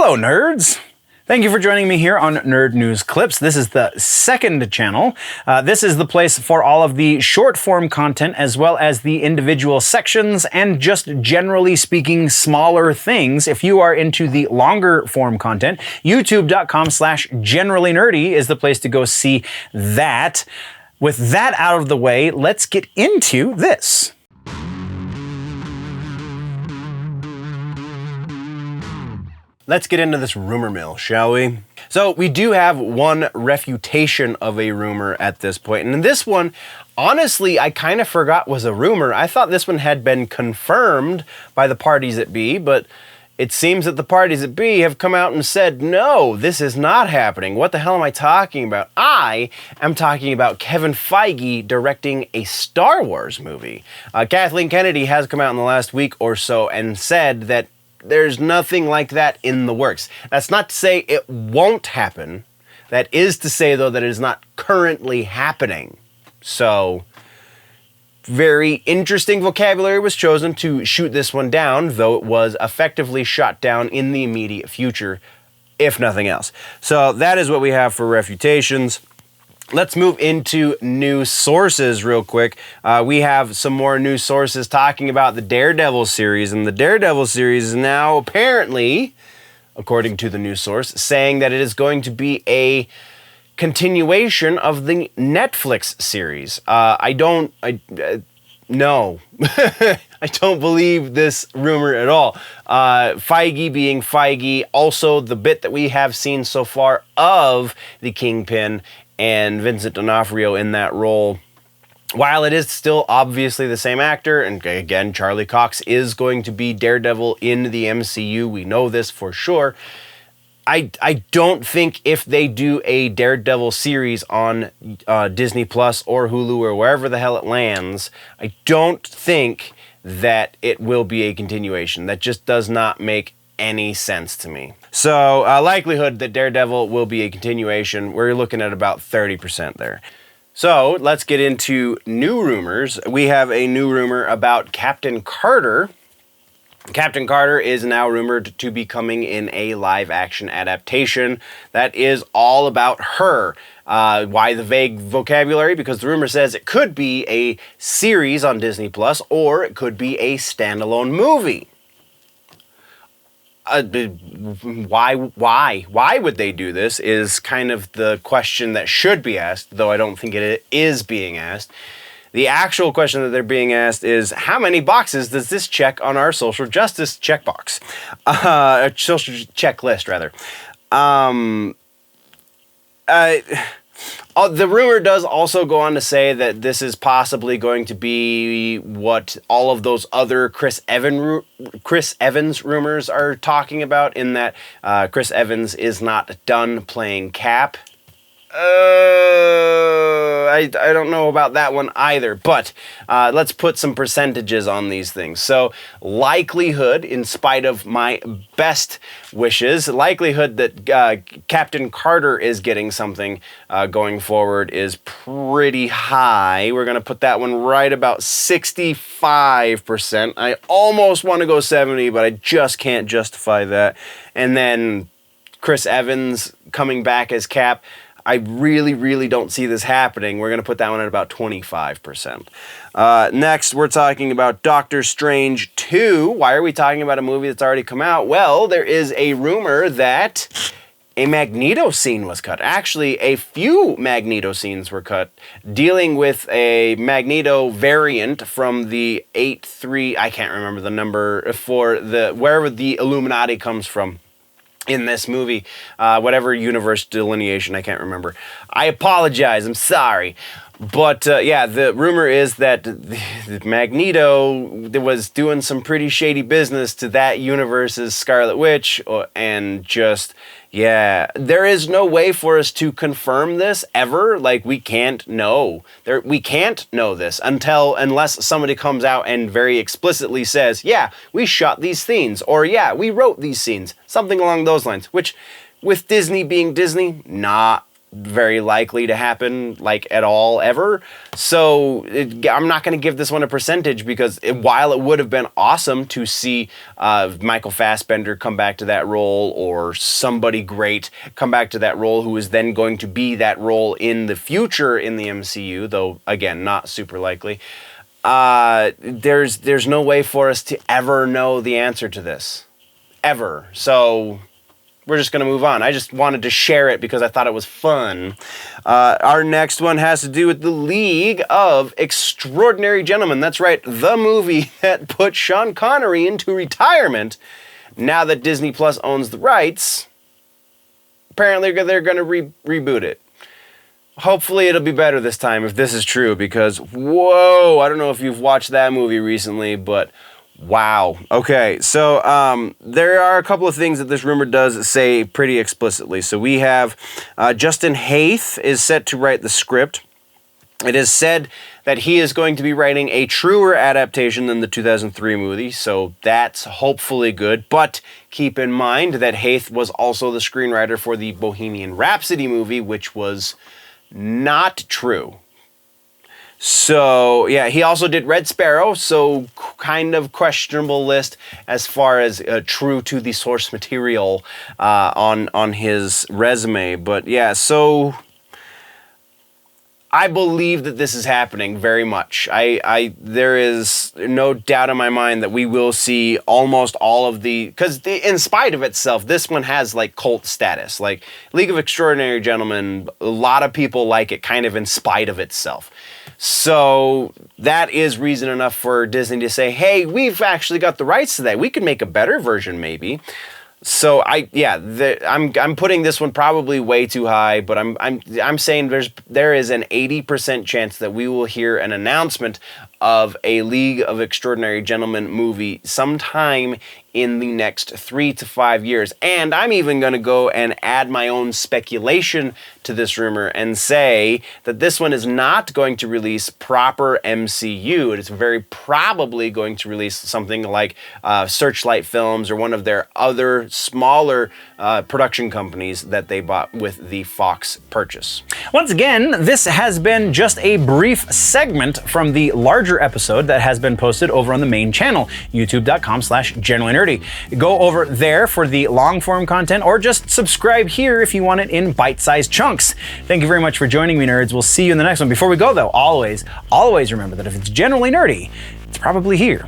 Hello, nerds! Thank you for joining me here on Nerd News Clips. This is the second channel. This is the place for all of the short-form content as well as the individual sections and just generally speaking smaller things. If you are into the longer form content, youtube.com/generallynerdy is the place to go see that. With that out of the way, let's get into this. Let's get into this rumor mill, shall we? So we do have one refutation of a rumor at this point. And this one, honestly, I kind of forgot was a rumor. I thought this one had been confirmed by the parties at be, but it seems that the parties at be have come out and said, no, this is not happening. What the hell am I talking about? I am talking about Kevin Feige directing a Star Wars movie. Kathleen Kennedy has come out in the last week or so and said that there's nothing like that in the works. That's not to say it won't happen. That is to say, though, that it is not currently happening. So, very interesting vocabulary was chosen to shoot this one down, though it was effectively shot down in the immediate future, if nothing else. So that is what we have for refutations. Let's move into news sources real quick. We have some more news sources talking about the Daredevil series, and the Daredevil series is now apparently, according to the news source, saying that it is going to be a continuation of the Netflix series. No. I don't believe this rumor at all. Feige being Feige, also the bit that we have seen so far of the Kingpin and Vincent D'Onofrio in that role, while it is still obviously the same actor, and again, Charlie Cox is going to be Daredevil in the MCU, we know this for sure, I don't think if they do a Daredevil series on Disney Plus or Hulu or wherever the hell it lands, I don't think that it will be a continuation. That just does not make any sense to me. So likelihood that Daredevil will be a continuation, we're looking at about 30% there. So let's get into new rumors. We have a new rumor about Captain Carter. Captain Carter is now rumored to be coming in a live-action adaptation that is all about her. Why the vague vocabulary? Because the rumor says it could be a series on Disney Plus, or it could be a standalone movie. Why would they do this is kind of the question that should be asked, though I don't think it is being asked. The actual question that they're being asked is, how many boxes does this check on our social justice checkbox? Social checklist, rather. The rumor does also go on to say that this is possibly going to be what all of those other Chris Evans rumors are talking about, in that Chris Evans is not done playing Cap. I don't know about that one either, but let's put some percentages on these things. So likelihood, in spite of my best wishes, likelihood that Captain Carter is getting something going forward is pretty high. We're going to put that one right about 65%. I almost want to go 70, but I just can't justify that. And then Chris Evans coming back as Cap, I really, really don't see this happening. We're going to put that one at about 25%. Next, we're talking about Doctor Strange 2. Why are we talking about a movie that's already come out? Well, there is a rumor that a Magneto scene was cut. Actually, a few Magneto scenes were cut, dealing with a Magneto variant from the 8-3, I can't remember the number, for wherever the Illuminati comes from in this movie, whatever universe delineation, I can't remember. I apologize, I'm sorry. But yeah, the rumor is that Magneto was doing some pretty shady business to that universe's Scarlet Witch, and just, yeah, there is no way for us to confirm this ever. Like, we can't know. We can't know this unless somebody comes out and very explicitly says, yeah, we shot these scenes, or yeah, we wrote these scenes, something along those lines, which, with Disney being Disney, not very likely to happen, like, at all, ever. So I'm not going to give this one a percentage, because while it would have been awesome to see Michael Fassbender come back to that role, or somebody great come back to that role who is then going to be that role in the future in the MCU, though, again, not super likely, there's no way for us to ever know the answer to this. Ever. So we're just going to move on. I just wanted to share it because I thought it was fun. Our next one has to do with the League of Extraordinary Gentlemen. That's right, the movie that put Sean Connery into retirement. Now that Disney Plus owns the rights, apparently they're going to reboot it. Hopefully it'll be better this time if this is true, because, whoa, I don't know if you've watched that movie recently, but wow. Okay, so there are a couple of things that this rumor does say pretty explicitly. So we have Justin Haythe is set to write the script. It is said that he is going to be writing a truer adaptation than the 2003 movie, so that's hopefully good. But keep in mind that Haythe was also the screenwriter for the Bohemian Rhapsody movie, which was not true. So, yeah, he also did Red Sparrow, so kind of questionable list as far as true to the source material on his resume. But yeah, so I believe that this is happening very much. There is no doubt in my mind that we will see almost all of because in spite of itself, this one has like cult status. Like League of Extraordinary Gentlemen, a lot of people like it kind of in spite of itself. So that is reason enough for Disney to say, hey, we've actually got the rights to that. We could make a better version maybe. So I'm putting this one probably way too high, but I'm saying there is an 80% chance that we will hear an announcement of a League of Extraordinary Gentlemen movie sometime in the next 3 to 5 years. And I'm even going to go and add my own speculation to this rumor and say that this one is not going to release proper MCU. It is very probably going to release something like Searchlight Films or one of their other smaller production companies that they bought with the Fox purchase. Once again, this has been just a brief segment from the larger episode that has been posted over on the main channel, youtube.com/generallynerdy. Go over there for the long form content, or just subscribe here if you want it in bite-sized chunks. Thank you very much for joining me, nerds. We'll see you in the next one. Before we go though, always remember that if it's generally nerdy, it's probably here.